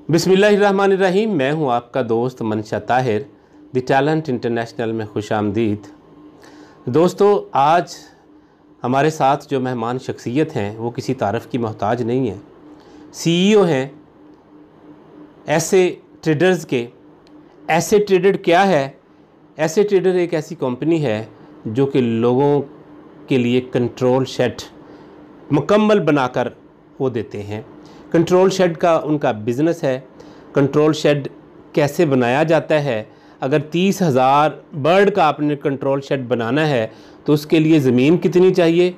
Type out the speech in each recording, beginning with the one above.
बिस्मिल्लाहिर्रहमानिर्रहीम। मैं हूं आपका दोस्त मंशा ताहिर, द टैलेंट इंटरनेशनल में खुशामदीद। दोस्तों, आज हमारे साथ जो मेहमान शख्सियत हैं वो किसी तारीफ़ की मोहताज नहीं है। सीईओ हैं ऐसे ट्रेडर्स के। ऐसे ट्रेडर क्या है? ऐसे ट्रेडर एक ऐसी कंपनी है जो कि लोगों के लिए कंट्रोल शेड मुकम्मल बनाकर वो देते हैं। कंट्रोल शेड का उनका बिज़नेस है। कंट्रोल शेड कैसे बनाया जाता है? अगर 30,000 बर्ड का आपने कंट्रोल शेड बनाना है तो उसके लिए ज़मीन कितनी चाहिए,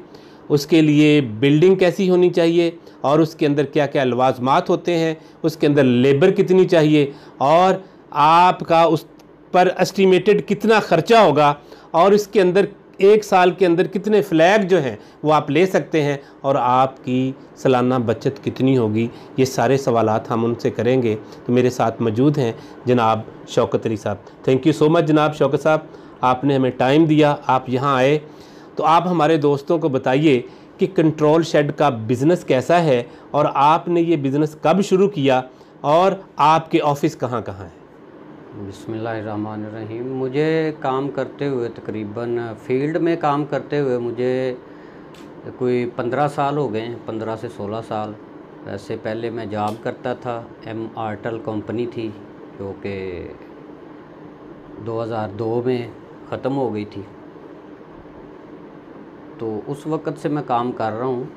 उसके लिए बिल्डिंग कैसी होनी चाहिए, और उसके अंदर क्या क्या लवाजमात होते हैं, उसके अंदर लेबर कितनी चाहिए, और आपका उस पर एस्टिमेटेड कितना ख़र्चा होगा, और इसके अंदर एक साल के अंदर कितने फ्लैग जो हैं वो आप ले सकते हैं, और आपकी सालाना बचत कितनी होगी। ये सारे सवालात हम उनसे करेंगे। तो मेरे साथ मौजूद हैं जनाब शौकत अली साहब। थैंक यू सो मच जनाब शौकत साहब, आपने हमें टाइम दिया, आप यहाँ आए। तो आप हमारे दोस्तों को बताइए कि कंट्रोल शेड का बिज़नेस कैसा है, और आपने ये बिज़नेस कब शुरू किया, और आपके ऑफ़िस कहाँ कहाँ हैं? बिस्मिल्लाहिर्रहमानिर्रहीम। मुझे काम करते हुए तकरीबन फील्ड में काम करते हुए मुझे कोई 15 साल हो गए हैं, 15 से 16 साल। वैसे पहले मैं जॉब करता था, आर्टल कंपनी थी जो कि 2002 में ख़त्म हो गई थी। तो उस वक़्त से मैं काम कर रहा हूँ।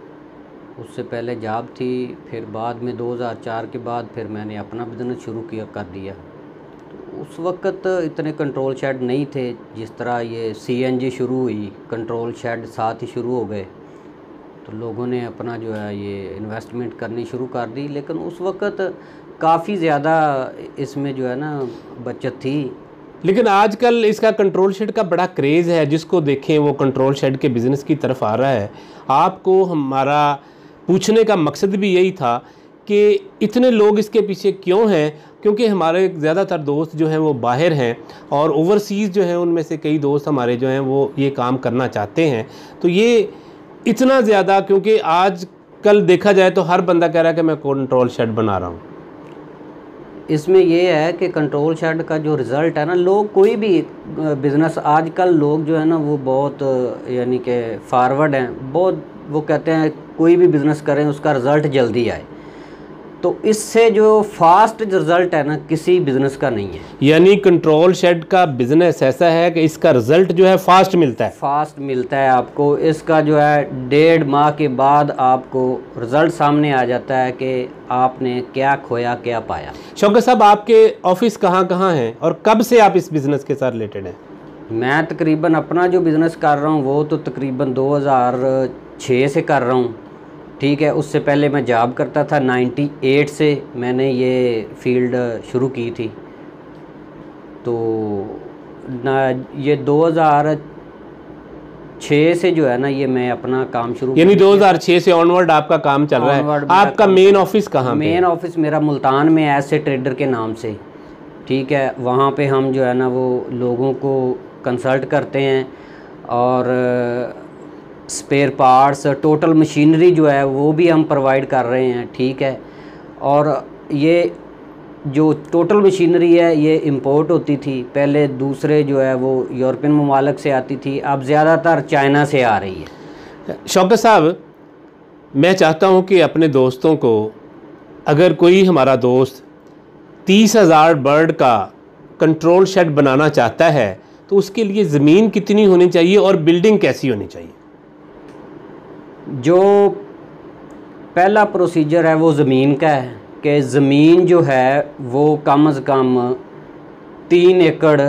उससे पहले जॉब थी, फिर बाद में 2004 के बाद फिर मैंने अपना बिज़नेस शुरू कर दिया। उस वक़्त इतने कंट्रोल शेड नहीं थे। जिस तरह ये सीएनजी शुरू हुई, कंट्रोल शेड साथ ही शुरू हो गए, तो लोगों ने अपना जो है ये इन्वेस्टमेंट करनी शुरू कर दी। लेकिन उस वक़्त काफ़ी ज़्यादा इसमें जो है ना बचत थी। लेकिन आजकल इसका कंट्रोल शेड का बड़ा क्रेज़ है, जिसको देखें वो कंट्रोल शेड के बिज़नेस की तरफ आ रहा है। आपको हमारा पूछने का मकसद भी यही था कि इतने लोग इसके पीछे क्यों हैं, क्योंकि हमारे ज़्यादातर दोस्त जो हैं वो बाहर हैं, और ओवरसीज़ जो हैं उनमें से कई दोस्त हमारे जो हैं वो ये काम करना चाहते हैं। तो ये इतना ज़्यादा, क्योंकि आज कल देखा जाए तो हर बंदा कह रहा है कि मैं कंट्रोल शेड बना रहा हूँ। इसमें ये है कि कंट्रोल शेड का जो रिज़ल्ट है ना, लोग कोई भी बिज़नेस आजकल लोग जो है ना वो बहुत यानी कि फारवर्ड हैं, बहुत वो कहते हैं कोई भी बिज़नेस करें उसका रिज़ल्ट जल्दी आए। तो इससे जो फास्ट रिज़ल्ट है ना किसी बिज़नेस का नहीं है। यानी कंट्रोल शेड का बिज़नेस ऐसा है कि इसका रिज़ल्ट जो है फास्ट मिलता है आपको। इसका जो है 1.5 माह के बाद आपको रिज़ल्ट सामने आ जाता है कि आपने क्या खोया क्या पाया। शौकत साहब, आपके ऑफिस कहाँ कहाँ हैं, और कब से आप इस बिज़नेस के साथ रिलेटेड हैं? मैं तकरीबन अपना जो बिज़नेस कर रहा हूँ वो तो तकरीबन 2006 से कर रहा हूँ, ठीक है। उससे पहले मैं जॉब करता था। 98 से मैंने ये फील्ड शुरू की थी। तो ना ये 2006 से जो है ना ये मैं अपना काम शुरू, यानी 2006 से ऑनवर्ड आपका काम चल रहा है। आपका मेन ऑफिस कहाँ पे? मेन ऑफिस मेरा मुल्तान में ऐसे ट्रेडर के नाम से, ठीक है। वहाँ पे हम जो है ना वो लोगों को कंसल्ट करते हैं, और स्पेयर पार्ट्स, टोटल मशीनरी जो है वो भी हम प्रोवाइड कर रहे हैं, ठीक है। और ये जो टोटल मशीनरी है ये इंपोर्ट होती थी पहले, दूसरे जो है वो यूरोपियन ममालिक से आती थी, अब ज़्यादातर चाइना से आ रही है। शौकत साहब, मैं चाहता हूँ कि अपने दोस्तों को, अगर कोई हमारा दोस्त 30,000 बर्ड का कंट्रोल शेड बनाना चाहता है तो उसके लिए ज़मीन कितनी होनी चाहिए और बिल्डिंग कैसी होनी चाहिए? जो पहला प्रोसीजर है वो ज़मीन का है कि ज़मीन जो है वो कम से कम 3 एकड़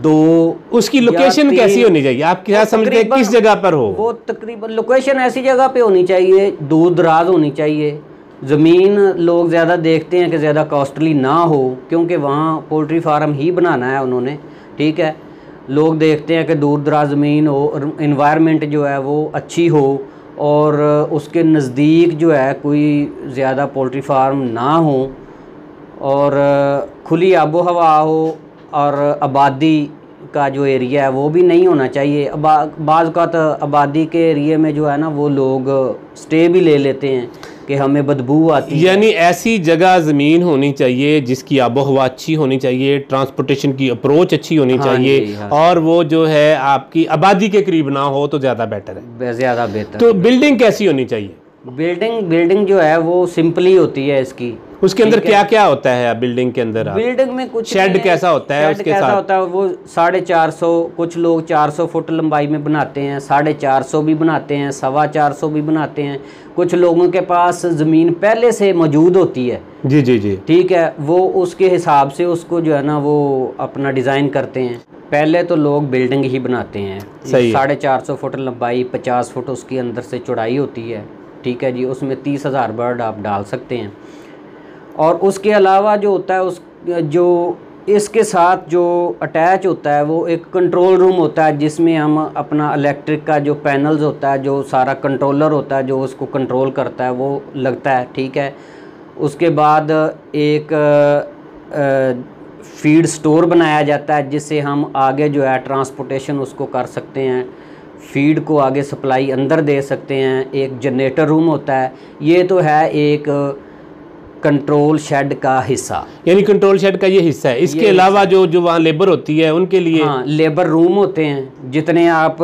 2। उसकी लोकेशन कैसी होनी चाहिए? आप क्या समझते हैं किस जगह पर हो? वो तकरीबन लोकेशन ऐसी जगह पे होनी चाहिए, दूर दराज होनी चाहिए। ज़मीन लोग ज़्यादा देखते हैं कि ज़्यादा कॉस्टली ना हो, क्योंकि वहाँ पोल्ट्री फार्म ही बनाना है उन्होंने, ठीक है। लोग देखते हैं कि दूर दराज ज़मीन हो, इन्वायरमेंट जो है वो अच्छी हो, और उसके नज़दीक जो है कोई ज़्यादा पोल्ट्री फार्म ना हो, और खुली आबो हवा हो, और आबादी का जो एरिया है वो भी नहीं होना चाहिए। बाज़ का तो आबादी के एरिए में जो है ना वो लोग स्टे भी ले लेते हैं कि हमें बदबू आती है। यानी ऐसी जगह ज़मीन होनी चाहिए जिसकी आबो हवा अच्छी होनी चाहिए, ट्रांसपोर्टेशन की अप्रोच अच्छी होनी चाहिए, हाँ। और वो जो है आपकी आबादी के करीब ना हो तो ज़्यादा बेटर है, ज़्यादा बेहतर। तो बिल्डिंग कैसी होनी चाहिए? बिल्डिंग जो है वो सिंपली होती है इसकी। उसके अंदर क्या क्या होता है बिल्डिंग के अंदर? बिल्डिंग में कुछ शेड कैसा होता है? उसके साथ होता है वो 450, कुछ लोग 400 फुट लंबाई में बनाते हैं, 450 भी बनाते हैं, 425 भी बनाते हैं। कुछ लोगों के पास ज़मीन पहले से मौजूद होती है, जी जी जी, ठीक है, वो उसके हिसाब से उसको जो है ना वो अपना डिज़ाइन करते हैं। पहले तो लोग बिल्डिंग ही बनाते हैं। 450 फुट लंबाई, 50 फुट उसके अंदर से चौड़ाई होती है, ठीक है जी। उसमें 30,000 बर्ड आप डाल सकते हैं। और उसके अलावा जो होता है उस जो इसके साथ जो अटैच होता है वो एक कंट्रोल रूम होता है, जिसमें हम अपना इलेक्ट्रिक का जो पैनल्स होता है, जो सारा कंट्रोलर होता है जो उसको कंट्रोल करता है, वो लगता है, ठीक है। उसके बाद एक फीड स्टोर बनाया जाता है जिससे हम आगे जो है ट्रांसपोर्टेशन उसको कर सकते हैं, फीड को आगे सप्लाई अंदर दे सकते हैं। एक जनरेटर रूम होता है। ये तो है एक कंट्रोल शेड का हिस्सा, यानी कंट्रोल शेड का ये हिस्सा है। इसके अलावा जो वहाँ लेबर होती है उनके लिए, हाँ, लेबर रूम होते हैं। जितने आप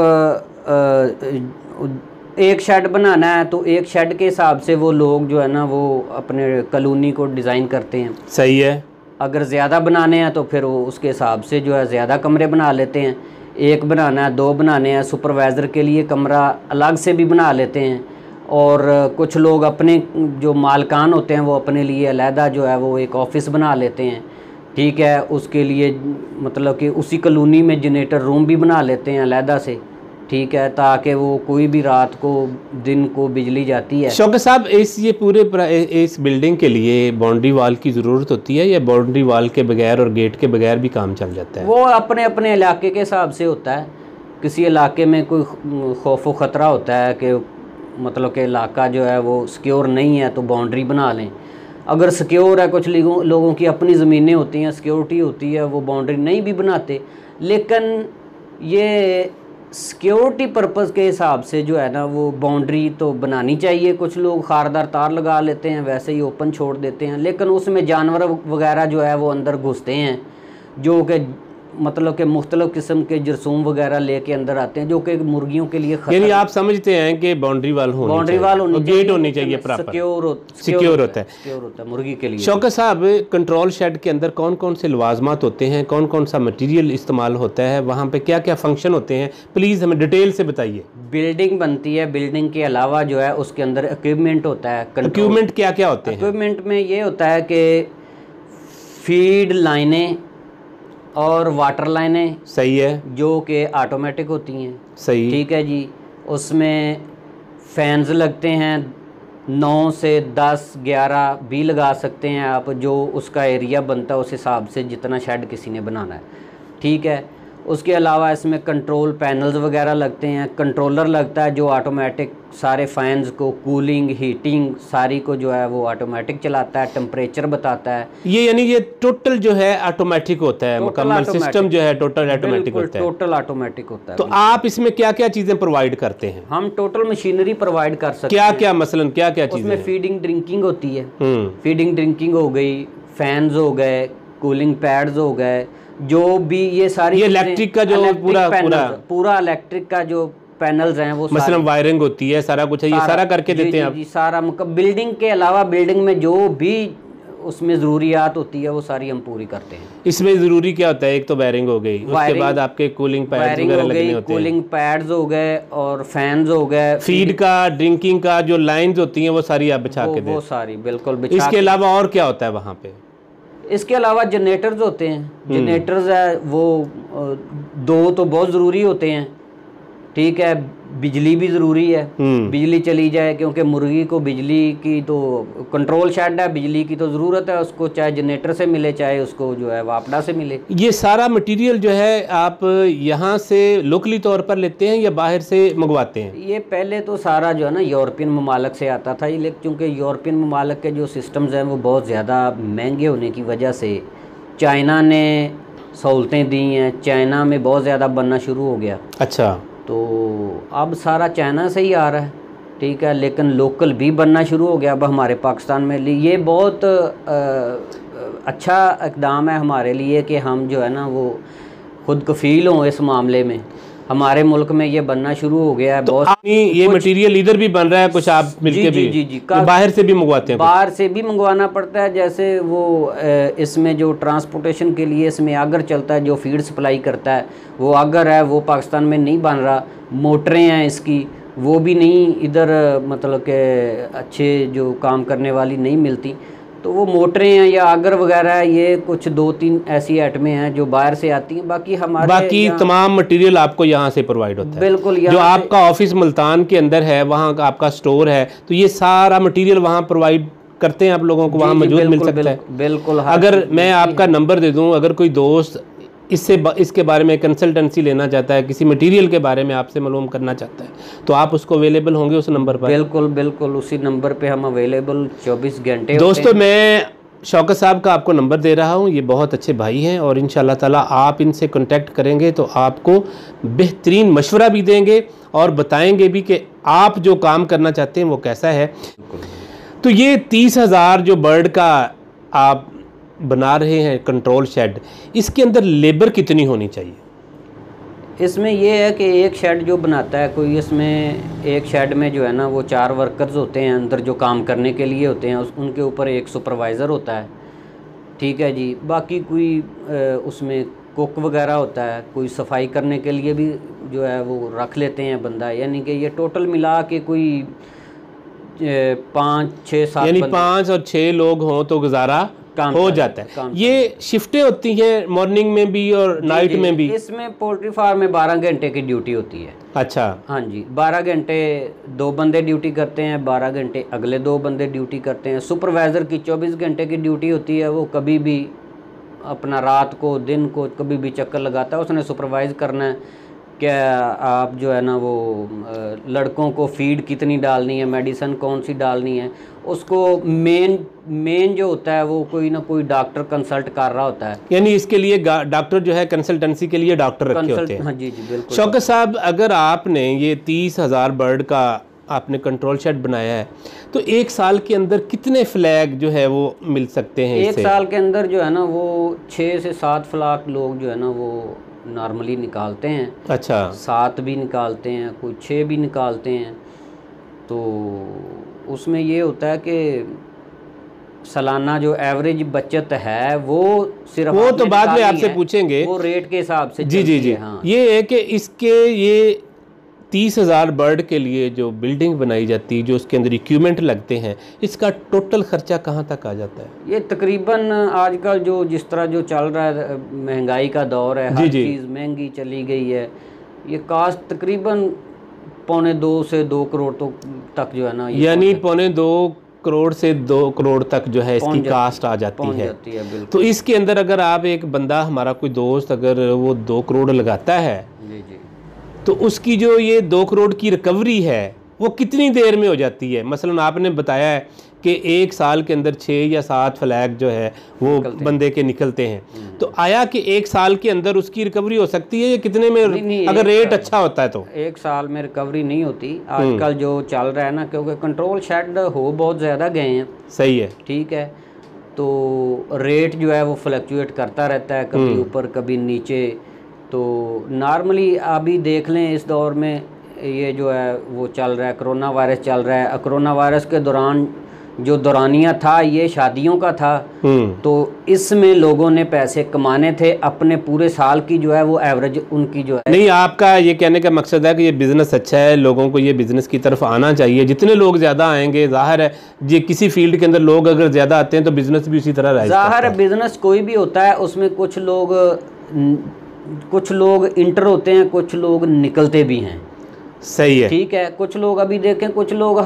एक शेड बनाना है तो एक शेड के हिसाब से वो लोग जो है ना वो अपने कॉलोनी को डिज़ाइन करते हैं। सही है। अगर ज़्यादा बनाने हैं तो फिर वो उसके हिसाब से जो है ज़्यादा कमरे बना लेते हैं। एक बनाना है, 2 बनाने हैं, सुपरवाइज़र के लिए कमरा अलग से भी बना लेते हैं। और कुछ लोग अपने जो मालकान होते हैं वो अपने लिए अलहदा जो है वो एक ऑफ़िस बना लेते हैं, ठीक है। उसके लिए मतलब कि उसी कॉलोनी में जनरेटर रूम भी बना लेते हैं अलहदा से, ठीक है, ताकि वो कोई भी रात को दिन को बिजली जाती है। शौकत साहब, इस बिल्डिंग के लिए बाउंड्री वाल की ज़रूरत होती है या बाउंड्री वाल के बगैर और गेट के बगैर भी काम चल जाता है? वो अपने अपने इलाके के हिसाब से होता है। किसी इलाके में कोई खौफ व ख़तरा होता है कि मतलब कि इलाका जो है वो सिक्योर नहीं है तो बाउंड्री बना लें। अगर सिक्योर है, कुछ लोगों की अपनी ज़मीनें होती हैं, सिक्योरिटी होती है, वो बाउंड्री नहीं भी बनाते। लेकिन ये सिक्योरिटी पर्पज़ के हिसाब से जो है ना वो बाउंड्री तो बनानी चाहिए। कुछ लोग खारदार तार लगा लेते हैं, वैसे ही ओपन छोड़ देते हैं, लेकिन उसमें जानवर वगैरह जो है वो अंदर घुसते हैं, जो कि मतलब कि मुख्तलिफ़ किस्म के जरसूम वगैरह लेके अंदर आते हैं, जो कि मुर्गियों के लिए यानी आप समझते हैं कि बाउंड्री वाल होनी चाहिए, गेट होनी चाहिए, प्रॉपर सिक्योर होता है मुर्गी के लिए। शौकत साहब, कंट्रोल शेड के अंदर कौन कौन से लवाजमात होते हैं, कौन कौन सा मटीरियल इस्तेमाल होता है, वहाँ पे क्या क्या फंक्शन होते हैं, प्लीज़ हमें डिटेल से बताइए। बिल्डिंग बनती है, बिल्डिंग के अलावा जो है उसके अंदर इक्विपमेंट होता है। इक्विपमेंट क्या क्या होते हैं? इक्विपमेंट में ये होता है कि फीड लाइनें और वाटर लाइनें, सही है, जो कि ऑटोमेटिक होती हैं, सही, ठीक है जी। उसमें फैंस लगते हैं, 9 से 10 11 भी लगा सकते हैं आप, जो उसका एरिया बनता है उस हिसाब से, जितना शेड किसी ने बनाना है, ठीक है। उसके अलावा इसमें कंट्रोल पैनल्स वगैरह लगते हैं, कंट्रोलर लगता है जो ऑटोमेटिक सारे फैंस को कूलिंग, हीटिंग सारी को जो है वो ऑटोमेटिक चलाता है, टेम्परेचर बताता है। यानी ये टोटल जो है ऑटोमेटिक होता है, मुकम्मल सिस्टम जो है टोटल ऑटोमेटिक होता है। टोटल ऑटोमेटिक होता है। तो आप इसमें क्या क्या चीज़ें प्रोवाइड करते हैं? हम टोटल मशीनरी प्रोवाइड कर सकते हैं। क्या मसलन क्या क्या चीज़ें? उसमें फीडिंग ड्रिंकिंग होती है, फीडिंग ड्रिंकिंग हो गई, फैंस हो गए, कूलिंग पैड्स हो गए, जो भी ये सारी इलेक्ट्रिक का जो पूरा इलेक्ट्रिक का जो पैनल्स हैं वो मतलब वायरिंग होती है, सारा कुछ है, ये सारा करके देते हैं आप? जी, सारा बिल्डिंग के अलावा बिल्डिंग में जो भी उसमें ज़रूरियात होती है वो सारी हम पूरी करते हैं। इसमें ज़रूरी क्या होता है? एक तो वायरिंग हो गई, उसके बाद आपके कूलिंग पैड्स वगैरह लगने होते हैं, कूलिंग पैड्स हो गए और फैंस हो गए, फीड का, ड्रिंकिंग का जो लाइंस होती हैं वो सारी आप बिछा के दें? वो सारी बिल्कुल बिछा। इसके अलावा और क्या होता है वहाँ पे? इसके अलावा जनरेटर्स होते हैं। जनरेटर्स है वो 2 तो बहुत ज़रूरी होते हैं, ठीक है। बिजली भी ज़रूरी है, बिजली चली जाए, क्योंकि मुर्गी को बिजली की तो कंट्रोल शेड है, बिजली की तो ज़रूरत है उसको, चाहे जनरेटर से मिले चाहे उसको जो है वापडा से मिले। ये सारा मटेरियल जो है आप यहाँ से लोकली तौर पर लेते हैं या बाहर से मंगवाते हैं? ये पहले तो सारा जो है ना यूरोपियन ममालिक से आता था, लेकिन क्योंकि यूरोपियन ममालिक के जो सिस्टम्स हैं वो बहुत ज़्यादा महंगे होने की वजह से चाइना ने सहूलतें दी हैं, चाइना में बहुत ज़्यादा बनना शुरू हो गया। अच्छा, तो अब सारा चाइना से ही आ रहा है, ठीक है, लेकिन लोकल भी बनना शुरू हो गया अब हमारे पाकिस्तान में। ये बहुत अच्छा इक़दाम है हमारे लिए कि हम जो है ना वो खुद कफ़ील हों इस मामले में। हमारे मुल्क में ये बनना शुरू हो गया है। तो बहुत ये मटेरियल इधर भी बन रहा है कुछ, आप मिलके भी जी बाहर से भी मंगवाते हैं? बाहर से भी मंगवाना पड़ता है। जैसे वो इसमें जो ट्रांसपोर्टेशन के लिए इसमें आगर चलता है, जो फीड सप्लाई करता है वो आगर है, वो पाकिस्तान में नहीं बन रहा। मोटरें हैं इसकी, वो भी नहीं इधर मतलब के अच्छे जो काम करने वाली नहीं मिलती। तो वो मोटरें हैं या आगर वगैरह है, ये कुछ 2-3 ऐसी आइटमें हैं जो बाहर से आती हैं। बाकी तमाम मटेरियल आपको यहाँ से प्रोवाइड होता है? बिल्कुल। जो आपका ऑफिस मुल्तान के अंदर है, वहाँ का आपका स्टोर है, तो ये सारा मटेरियल वहाँ प्रोवाइड करते हैं आप लोगों को? वहाँ मौजूद मिल सकता है? बिल्कुल। अगर मैं आपका नंबर दे दूँ, अगर कोई दोस्त इसके बारे में कंसल्टेंसी लेना चाहता है, किसी मटेरियल के बारे में आपसे मालूम करना चाहता है, तो आप उसको अवेलेबल होंगे उस नंबर पर? बिल्कुल उसी नंबर पे हम अवेलेबल 24 घंटे। दोस्तों, मैं शौकत साहब का आपको नंबर दे रहा हूँ। ये बहुत अच्छे भाई हैं और इंशाल्लाह ताला आप इनसे कांटेक्ट करेंगे तो आपको बेहतरीन मशवरा भी देंगे और बताएंगे भी कि आप जो काम करना चाहते हैं वो कैसा है। तो ये 30,000 जो बर्ड का आप बना रहे हैं कंट्रोल शेड, इसके अंदर लेबर कितनी होनी चाहिए? इसमें ये है कि एक शेड जो बनाता है कोई, इसमें एक शेड में जो है ना वो 4 वर्कर्स होते हैं अंदर जो काम करने के लिए होते हैं। उनके ऊपर एक सुपरवाइज़र होता है, ठीक है जी। बाकी कोई उसमें कुक वगैरह होता है, कोई सफाई करने के लिए भी जो है वो रख लेते हैं बंदा। यानी कि ये टोटल मिला के कोई 5, 6, 7 यानी 5 और 6 लोग हों तो गुजारा हो जाता है। ये शिफ्टें होती हैं मॉर्निंग में भी और नाइट में भी? इसमें पोल्ट्री फार्म में 12 घंटे की ड्यूटी होती है। अच्छा। हाँ जी, 12 घंटे 2 बंदे ड्यूटी करते हैं, 12 घंटे अगले 2 बंदे ड्यूटी करते हैं। सुपरवाइज़र की 24 घंटे की ड्यूटी होती है। वो कभी भी अपना रात को दिन को कभी भी चक्कर लगाता है, उसने सुपरवाइज़ करना है क्या आप जो है ना वो लड़कों को फीड कितनी डालनी है, मेडिसिन कौन सी डालनी है, उसको मेन जो होता है वो कोई ना कोई डॉक्टर कंसल्ट कर रहा होता है। यानी इसके लिए डॉक्टर जो है कंसल्टेंसी के लिए डॉक्टर रखे होते हैं? हाँ जी बिल्कुल। शौकत साहब, अगर आपने ये 30,000 बर्ड का आपने कंट्रोल शेड बनाया है तो एक साल के अंदर कितने फ्लैग जो है वो मिल सकते हैं? एक साल के अंदर जो है ना वो 6 से 7 फ्लैग लोग जो है ना वो नॉर्मली निकालते हैं। अच्छा। 7 भी निकालते हैं, कोई 6 भी निकालते हैं। तो उसमें ये होता है कि सालाना जो एवरेज बचत है वो सिर्फ वो तो बाद में आपसे पूछेंगे, वो रेट के हिसाब से। जी। हाँ। ये है कि इसके ये 30,000 बर्ड के लिए जो बिल्डिंग बनाई जाती है, जो उसके अंदर इक्विपमेंट लगते हैं, इसका टोटल खर्चा कहाँ तक आ जाता है? ये तकरीबन आजकल जो जिस तरह जो चल रहा है, महंगाई का दौर है, हर चीज़ महंगी चली गई है। ये कास्ट तकरीबन 1.25 से 2 करोड़ तक जो है ना, यानी 1.25 करोड़ से 2 करोड़ तक जो है इसकी कास्ट आ जाती है। तो इसके अंदर अगर आप एक बंदा, हमारा कोई दोस्त अगर वो 2 करोड़ लगाता है जी तो उसकी जो ये 2 करोड़ की रिकवरी है वो कितनी देर में हो जाती है? मसलन आपने बताया है कि एक साल के अंदर 6 या 7 फ्लैग जो है वो बंदे के निकलते हैं, तो आया कि एक साल के अंदर उसकी रिकवरी हो सकती है या कितने में? नहीं, अगर रेट अच्छा होता है तो एक साल में रिकवरी नहीं होती आजकल जो चल रहा है ना, क्योंकि कंट्रोल शेड हो बहुत ज़्यादा गए हैं। सही है, ठीक है। तो रेट जो है वो फ्लक्चुएट करता रहता है, कभी ऊपर कभी नीचे। तो नॉर्मली अभी देख लें इस दौर में ये जो है वो चल रहा है, कोरोना वायरस चल रहा है। कोरोना वायरस के दौरान जो दौरानिया था ये शादियों का था, तो इसमें लोगों ने पैसे कमाने थे, अपने पूरे साल की जो है वो एवरेज उनकी जो है। नहीं, आपका ये कहने का मकसद है कि ये बिज़नेस अच्छा है, लोगों को ये बिज़नेस की तरफ आना चाहिए। जितने लोग ज़्यादा आएंगे, जाहिर है ये किसी फील्ड के अंदर लोग अगर ज़्यादा आते हैं तो बिज़नेस भी उसी तरह रहेगा। जाहिर है बिज़नेस कोई भी होता है, उसमें कुछ लोग इंटर होते हैं, कुछ लोग निकलते भी हैं। सही है, ठीक है। कुछ लोग अभी देखें, कुछ लोग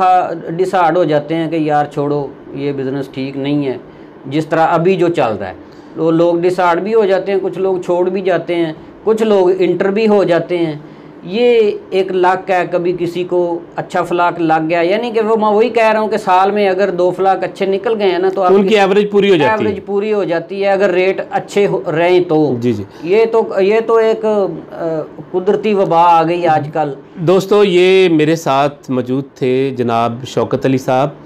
डिसाइड हो जाते हैं कि यार छोड़ो ये बिज़नेस ठीक नहीं है, जिस तरह अभी जो चल रहा है। तो लोग डिसाइड भी हो जाते हैं, कुछ लोग छोड़ भी जाते हैं, कुछ लोग इंटर भी हो जाते हैं। ये एक लक है, कभी किसी को अच्छा फ्लाक लग गया, यानी कि वो मैं वही कह रहा हूँ कि साल में अगर 2 फ्लाक अच्छे निकल गए हैं ना तो उनकी एवरेज पूरी हो जाती है। एवरेज पूरी हो जाती है अगर रेट अच्छे रहे तो। जी जी, ये तो एक कुदरती वबा आ गई आजकल। दोस्तों ये मेरे साथ मौजूद थे जनाब शौकत अली साहब,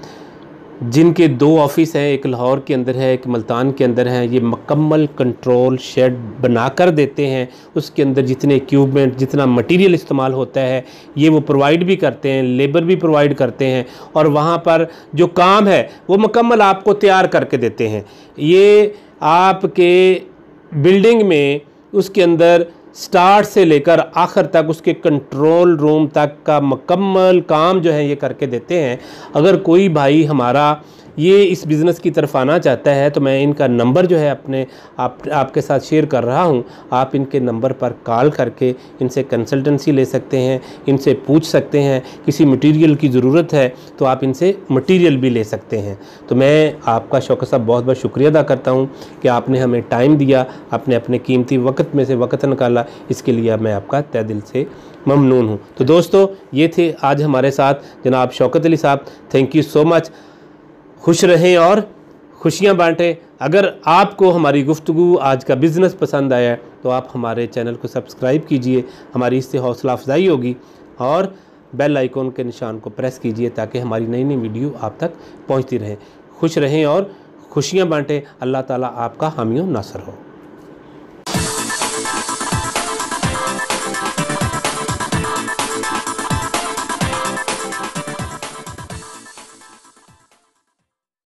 जिनके 2 ऑफिस हैं, एक लाहौर के अंदर है, एक मुल्तान के अंदर है। ये मुकम्मल कंट्रोल शेड बना कर देते हैं, उसके अंदर जितने इक्विपमेंट, जितना मटेरियल इस्तेमाल होता है ये वो प्रोवाइड भी करते हैं, लेबर भी प्रोवाइड करते हैं, और वहाँ पर जो काम है वो मुकम्मल आपको तैयार करके देते हैं। ये आपके बिल्डिंग में उसके अंदर स्टार्ट से लेकर आखिर तक उसके कंट्रोल रूम तक का मुकम्मल काम जो है ये करके देते हैं। अगर कोई भाई हमारा ये इस बिज़नेस की तरफ आना चाहता है तो मैं इनका नंबर जो है आपके साथ शेयर कर रहा हूँ। आप इनके नंबर पर कॉल करके इनसे कंसल्टेंसी ले सकते हैं, इनसे पूछ सकते हैं। किसी मटेरियल की ज़रूरत है तो आप इनसे मटेरियल भी ले सकते हैं। तो मैं आपका शौकत साहब बहुत बहुत शुक्रिया अदा करता हूँ कि आपने हमें टाइम दिया, आपने अपने कीमती वक्त में से वक्त निकाला, इसके लिए मैं आपका तहे दिल से ममनून हूँ। तो दोस्तों ये थे आज हमारे साथ जनाब शौकत अली साहब। Thank you so much. खुश रहें और खुशियाँ बांटें। अगर आपको हमारी गुफ्तगू आज का बिज़नेस पसंद आया तो आप हमारे चैनल को सब्सक्राइब कीजिए, हमारी इससे हौसला अफजाई होगी, और बेल आइकॉन के निशान को प्रेस कीजिए ताकि हमारी नई नई वीडियो आप तक पहुंचती रहे। खुश रहें और खुशियाँ बांटें। अल्लाह ताला आपका हामी और नासर हो।